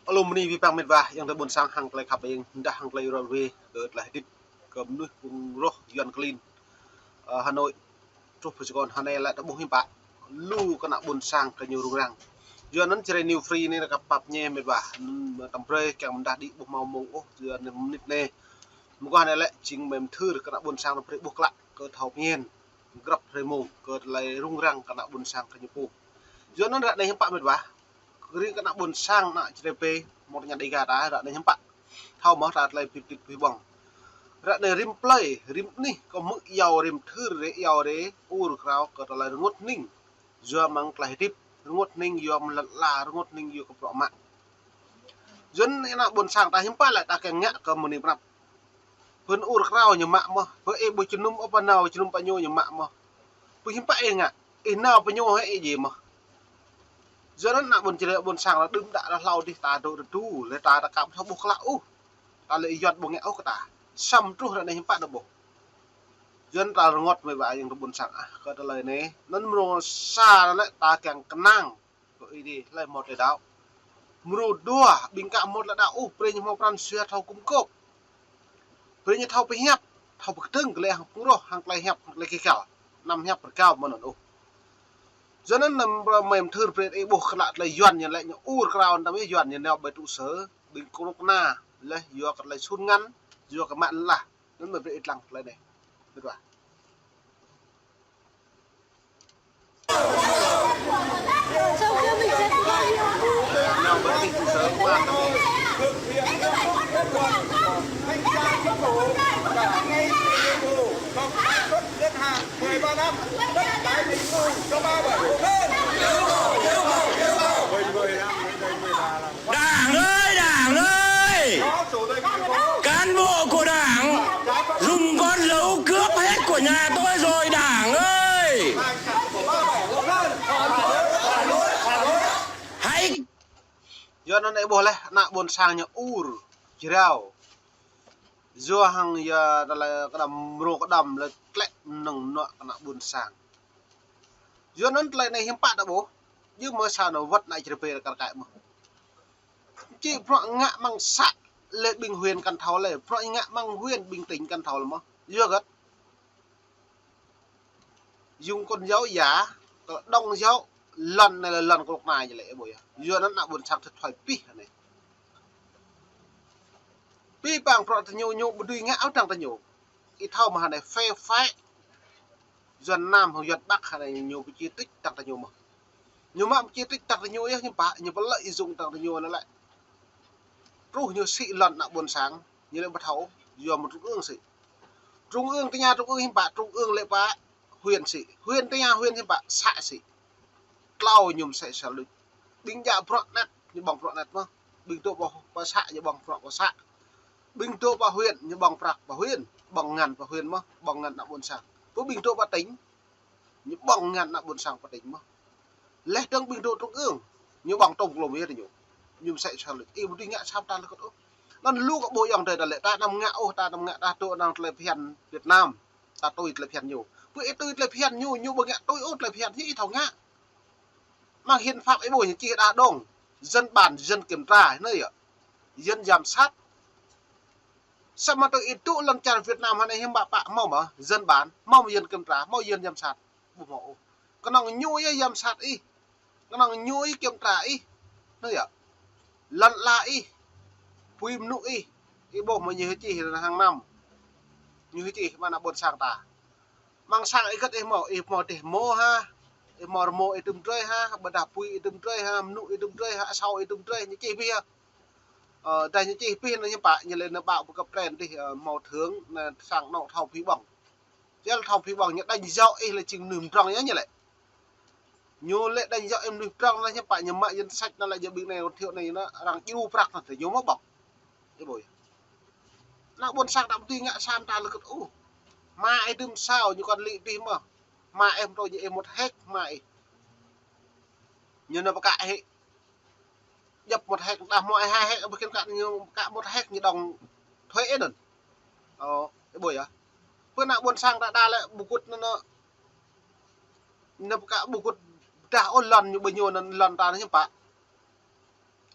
alumni vi pang medva yang terbun sang hang klay kap yang dah hang klay railway ke telah dit ke menuh bung roh yuan clean Hanoi truk persekon Hanoi lại terbung himpa lu kena bun sang ke nyurung rang yuan nan cerai new free ni nak papnya medva tampre yang mendah di buh mau mong oh yuan menit ne muka Hanoi lại chính mềm thư kena bun sang tampre buh kelak ke thau mien grab remung ke lay rung rang kena bun sang ke nyupu yuan nan rak ne himpa medva ri kena bun sang nak cerepe một nhà đi gà đá đã nhắm bạn thao mở ra lại pip bằng ra để rim play rim ni có mức giàu rim thư để giàu để ur khao có lại ngốt ninh do mang lại tip ngốt ninh do là ngốt ninh do có mạng dân này bun sang ta nhắm bạn lại ta kèn nhẹ có một niệm nạp hơn ur khao nhiều mạng mà với em bôi chunum ở bên nào chunum bao nhiêu nhiều mạng mà với nhắm bạn ngạ in nào bao nhiêu hay gì mà giờ nó nặng buồn chơi buồn sang là đứng đã là lau đi ta đồ đủ lấy ta đã cảm thấy buộc lão ta lấy giọt buồn nghẹo của ta xăm trú là này bạn được bộ dân ta ngọt với bạn yang buồn sang à có lời này nó mồ xa lại ta càng năng vậy đi lại một để đạo mồ đua bình cả một là đạo pre như một ran xưa thâu cung cốc pre như thâu bị hẹp thâu bực tưng cái này cũng rồi hàng lại hẹp lại cái cả nằm hẹp cao mà nó cho nên là mềm thưa về ấy buộc lại là dọn như lại những u crown ta mới dọn như nào bởi trụ sở bình corona là do cái lại sun ngắn do cái mạng là nó mới bị lằng lại này được rồi nào bởi trụ sở mà đất hàng 13 năm đất tái định cư cho 37 hộ dân Đảng ơi cán bộ của Đảng dùng con dấu cướp hết của nhà tôi rồi Đảng ơi hãy do nó này boleh nak bon sang nya ur jirau do hang ya là cái đầm ro cái đầm là lẹ nằng nọ nak bon sang do nó lại này hiếm bạn đã bố nhưng mà sao nó vật lại chỉ về là cái mà chỉ phọ ngạ mang sạ lệ bình huyền căn tháo lệ phọ ngạ mang huyền bình tĩnh căn tháo là mà do gật dùng con dấu giá đông dấu lần này là lần của này như lệ bồi do nó nak bon sang thật thoải pi này pi bang phọ nyu nyu bùi ngã áo trăng ta nyu ít thâu mà này phê phái dân nam hoặc dân bắc này nhiều cái chi tích tăng ta nhiều mà nhiều mà chi tích tăng ta nhiều ấy nhưng bạn lợi dụng tăng ta nhiều nó lại rủ nhiều sĩ lần nặng buồn sáng như là bắt hậu do một trung ương sĩ trung ương cái nhà trung ương hiệp bạn trung ương lệ bá huyền sĩ huyền cái nhà huyền hiệp bạn xạ sĩ lau nhung sẽ sở lực binh dạ phượng nát như bằng phượng nát mà bình tô vào xạ như bằng phượng vào xạ bình tô vào huyền như bằng phạc và huyền bằng ngàn và huyền mà bằng ngàn nặng buồn sáng với bình tô vào tính như bằng ngàn nặng buồn sáng và tính mà lẽ trong bình tô trung ương như bằng tổng lồng ấy thì nhủ nhưng sẽ sao lực yêu đi ngã sao ta là có nó lúc các bộ dòng thời là lệ ta nằm ngã ta tôi đang lệ phiền Việt Nam ta tôi lệ phiền nhiều với tôi lệ phiền nhiều bằng ngã tôi ốt lệ phiền thì thằng ngã mà hiến pháp ấy bồi như chị đã đông dân bản dân kiểm tra nơi ạ dân giám sát sao mà tôi ít tụ lần tràn Việt Nam hay hiếm bạ mau mà dân bán mau dân kiểm tra mau dân giám sát bộ mẫu cái nào nhui giám sát y cái nào nhui kiểm tra y nơi ạ lần lại phim nụ y bộ mà như thế chị là hàng năm như thế chị mà là buồn sang ta mang sang ấy cất em mò để mô ha em mò ấy tum chơi ha bật đạp pui ấy tum chơi ha nụ ấy tum chơi ha sau ấy tum chơi như chị bây đây như chị pin là như bạn như lên nó bạo một cặp đèn thì màu thướng là sang nọ thòng phí bằng chứ là thòng phí bằng những đánh dạo ấy là chừng nườm trăng nhá như lại nhiều lệ đánh dạo em nườm trăng là như bạn như mại dân sách nó lại như bên này thiệu này nó đang yêu bạc là phải nhớ mắc bọc cái bồi nó buồn sang đậm tuy ngã san ta là cực mà ai đừng sao như con lị tim mà em tôi như em một hết mày như nó cả hệ nhập một hecta là mọi hai hecta bên cạnh như cả một hecta như đồng thuế nữa cái buổi á bữa nào buôn sang đã đa lại bù cút nó cả bù cút đã ôn lần như bao nhiêu lần ta nó như bạn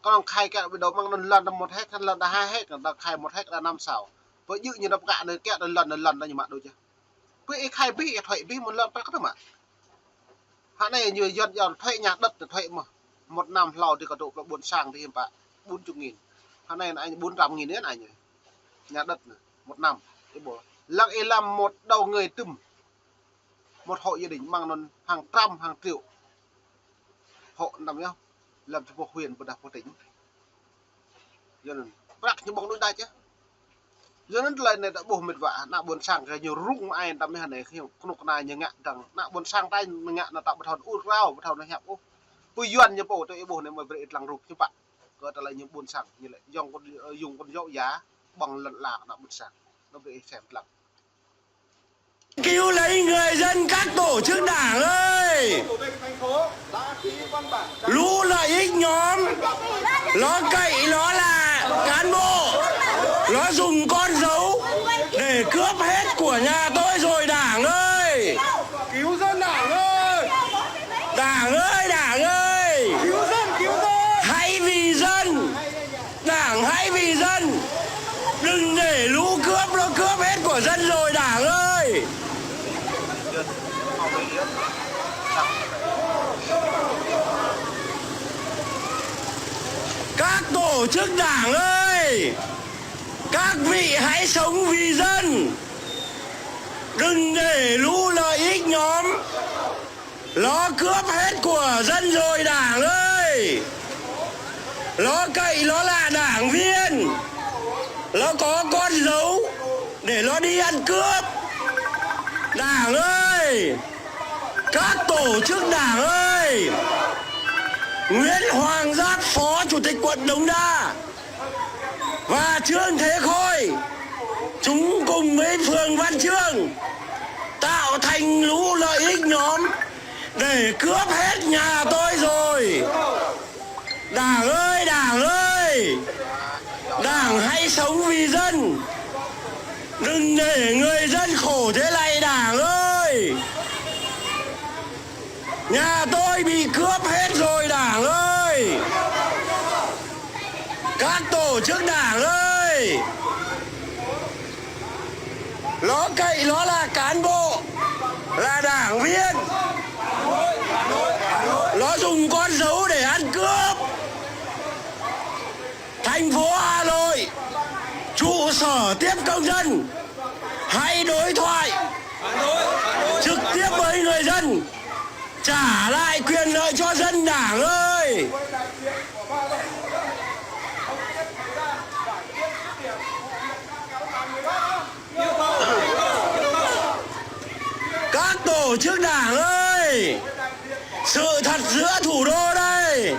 con khai kẹo bị đầu mang lần một hết lần là 2 hết là khai 1 hết là 5 sào với dự như đập gạ nơi kẹo lần đó như mà đôi chứ với khai bị thuệ bị một lần phải có được mà hãy này như dân giàu thuệ nhà đất là thuệ mà 1 năm lò thì có độ là 4 sang thì hiện tại 40.000 hãy này là anh 400.000 nữa này nhà đất này 1 năm cái bộ lặng làm một đầu người tùm một hộ gia đình mang nó hàng trăm hàng triệu hộ nằm nhau làm cho một huyền và đặc một tỉnh cho nên bác như bóng đôi đai chứ cho nên lời này đã bổ mệt vả nạ buồn sang cái nhiều rung ai tầm này này khi không này như ngạn rằng nạ buồn sang tay ngạn là tạo một thòn út rau một thòn nó hẹp ô vui duyên như bộ tôi bổ này mà về lằng rụt như bạn có là những buồn sang như lại dùng con dậu giá bằng lận lạc nạ buồn sang nó về xem lặng cứu lấy người dân các tổ chức đảng ơi, lũ lợi ích nhóm nó cậy nó là cán bộ, nó dùng con dấu để cướp hết của nhà tôi rồi. Đảng ơi, cứu dân, Đảng ơi, Đảng ơi, Đảng ơi, cứu dân, cứu tôi. hãy vì dân, Đảng hãy vì dân, đừng để lũ cướp nó cướp hết của dân rồi. Đảng ơi, các tổ chức đảng ơi, các vị hãy sống vì dân, đừng để lũ lợi ích nhóm nó cướp hết của dân rồi. Đảng ơi, nó cậy nó là đảng viên, nó có con dấu để nó đi ăn cướp. Đảng ơi, các tổ chức đảng ơi, Nguyễn Hoàng Giáp, Phó Chủ tịch quận Đống Đa và Trương Thế Khôi, chúng cùng với phường Văn Chương tạo thành lũ lợi ích nhóm để cướp hết nhà tôi rồi. Đảng ơi, Đảng ơi, Đảng hãy sống vì dân, đừng để người dân khổ thế này. Đảng ơi, nhà tôi bị cướp hết rồi. Đảng ơi, các tổ chức đảng ơi, nó cậy nó là cán bộ, là đảng viên, nó dùng con dấu để ăn cướp. Thành phố Hà Nội, trụ sở tiếp công dân, hãy đối thoại trực tiếp với người dân, trả lại quyền lợi cho dân. Đảng ơi, các tổ chức đảng ơi, sự thật giữa thủ đô đây,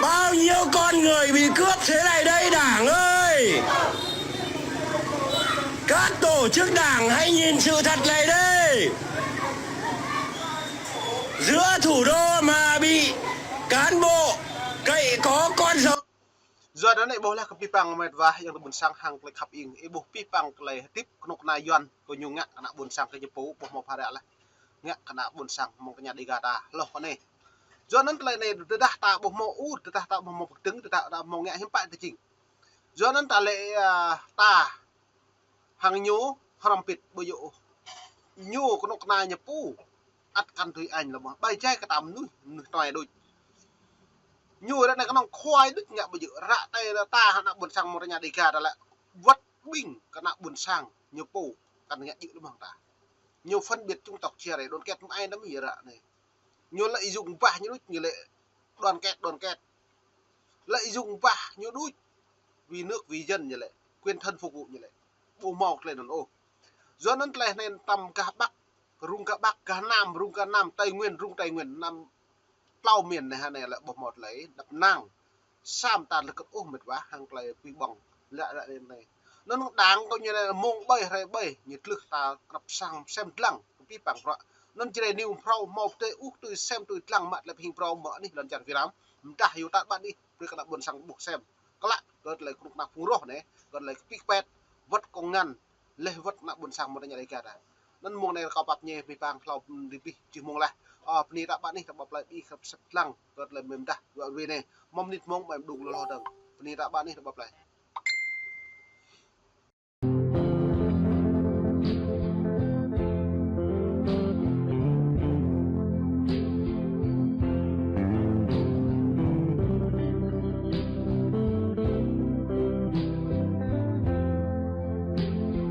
bao nhiêu con người bị cướp thế này đây. Đảng ơi, các tổ chức đảng hãy nhìn sự thật này đây, giữa thủ đô mà bị cán bộ cậy có con dấu. giờ đó này bố là cái pipang mệt và yang buồn sang hàng lại khắp in ibu pipang lại tiếp nục na yuan của nhung ngạ kana buồn sang cái jepu bố mau pada lah ngạ kana buồn sang mau cái nhà đi gata loh này giờ nó lại này dah ta bố mau dah ta bố mau trứng dah ta mau ngạ hiếm bại chỉnh giờ nó ta lại ta hàng nhú haram pit bây giờ nhú của nục na jepu ắt căn tùy anh là bay trái cái tầm núi tòi đôi nhu đó này cái nòng khoai đứt nhạ bây giờ rạ tay là ta hắn đã buồn sang một nhà đi cả đó là vất bình cái nạ buồn sang nhiều bổ cần nhạ chịu đúng không ta nhiều phân biệt trung tộc chia này đồn kẹt ai nó mới rạ này nhiều lợi dụng vả như đút như lệ đoàn kẹt lợi dụng vả như đút vì nước vì dân như lệ quyền thân phục vụ như lệ bồ mọc lên đồn ô do nên lại nên tầm cả bắc rung cả bắc cả nam rung cả nam tây nguyên rung tây nguyên nam lau miền này là bột một lấy đập nang sam tàn là cấp mệt quá hàng lại quy bằng lại lên này nó đáng coi như là mông bay hay bay nhiệt lực ta gặp sang xem lăng pi bằng rõ nó chỉ là new pro một tê út từ xem từ lăng mặt là hình pro mở đi lần chẳng Việt Nam ta hiểu ta bạn đi với các bạn buồn sang buộc xem có lại rồi lại cũng là phù rổ này rồi lại pick pet vất công ngăn lên vất nặng buồn sang một nhà đây cả nên mong này có bạc nhẹ bị vàng phao đi chỉ mong là pni đã bạn đi tập bọc lại đi khắp sắt lăng vật là mềm ta gọi về này mong nít mong mà đủ lo đằng pni đã bạn đi tập bọc lại